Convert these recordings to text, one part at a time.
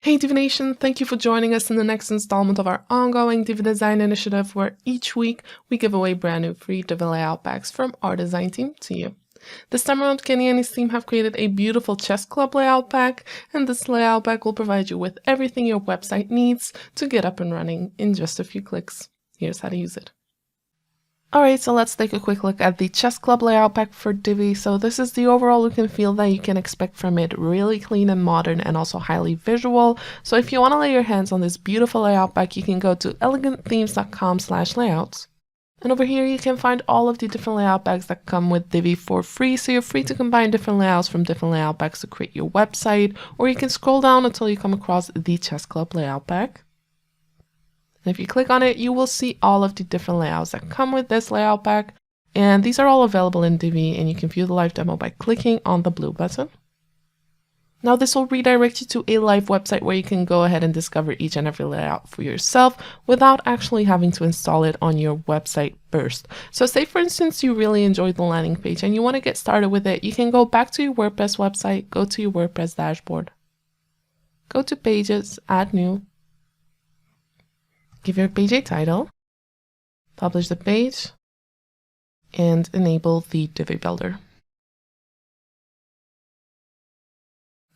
Hey Divi Nation, thank you for joining us in the next installment of our ongoing Divi Design Initiative, where each week we give away brand new free Divi Layout Packs from our design team to you. This time around, Kenny and his team have created a beautiful chess club layout pack, and this layout pack will provide you with everything your website needs to get up and running in just a few clicks. Here's how to use it. Alright, so let's take a quick look at the Chess Club layout pack for Divi. So this is the overall look and feel that you can expect from it. Really clean and modern and also highly visual. So if you want to lay your hands on this beautiful layout pack, you can go to elegantthemes.com/layouts. And over here you can find all of the different layout packs that come with Divi for free. So you're free to combine different layouts from different layout packs to create your website, or you can scroll down until you come across the Chess Club layout pack. And if you click on it, you will see all of the different layouts that come with this layout pack. And these are all available in Divi, and you can view the live demo by clicking on the blue button. Now this will redirect you to a live website where you can go ahead and discover each and every layout for yourself without actually having to install it on your website first. So say for instance you really enjoyed the landing page and you want to get started with it, you can go back to your WordPress website, go to your WordPress dashboard, go to Pages, Add New, give your page a title, publish the page, and enable the Divi Builder.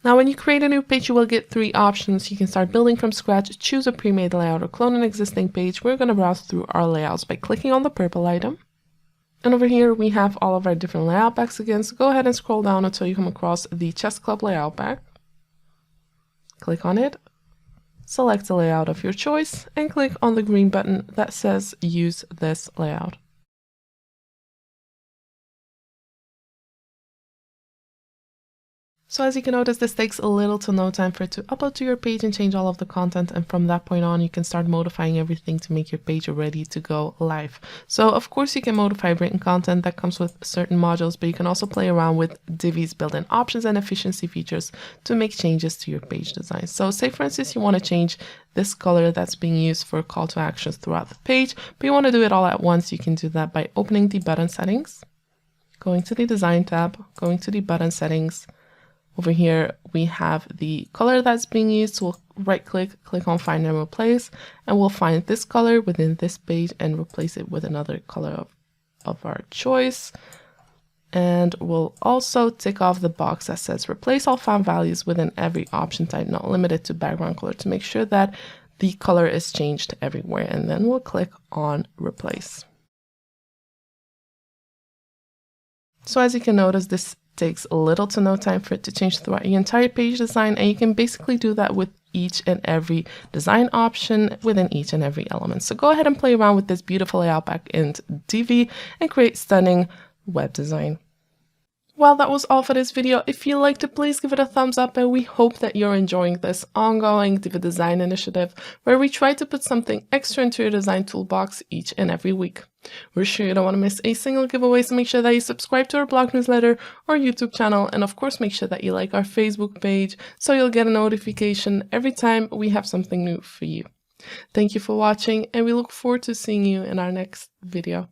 Now when you create a new page, you will get three options. You can start building from scratch, choose a pre-made layout, or clone an existing page. We're going to browse through our layouts by clicking on the purple item. And over here we have all of our different layout packs again, so go ahead and scroll down until you come across the Chess Club layout pack. Click on it. Select the layout of your choice and click on the green button that says use this layout. So as you can notice, this takes a little to no time for it to upload to your page and change all of the content, and from that point on you can start modifying everything to make your page ready to go live. So of course you can modify written content that comes with certain modules, but you can also play around with Divi's built-in options and efficiency features to make changes to your page design. So say for instance you want to change this color that's being used for call to actions throughout the page, but you want to do it all at once. You can do that by opening the button settings, going to the design tab, going to the button settings. Over here we have the color that's being used, so we'll right click, click on find and replace, and we'll find this color within this page and replace it with another color of our choice. And we'll also tick off the box that says replace all found values within every option type, not limited to background color, to make sure that the color is changed everywhere, and then we'll click on replace. So as you can notice, this takes a little to no time for it to change throughout your entire page design, and you can basically do that with each and every design option within each and every element. So go ahead and play around with this beautiful layout pack in Divi and create stunning web design. Well, that was all for this video. If you liked it, please give it a thumbs up, and we hope that you're enjoying this ongoing Divi Design Initiative where we try to put something extra into your design toolbox each and every week. We're sure you don't want to miss a single giveaway, so make sure that you subscribe to our blog newsletter or YouTube channel, and of course make sure that you like our Facebook page so you'll get a notification every time we have something new for you. Thank you for watching, and we look forward to seeing you in our next video.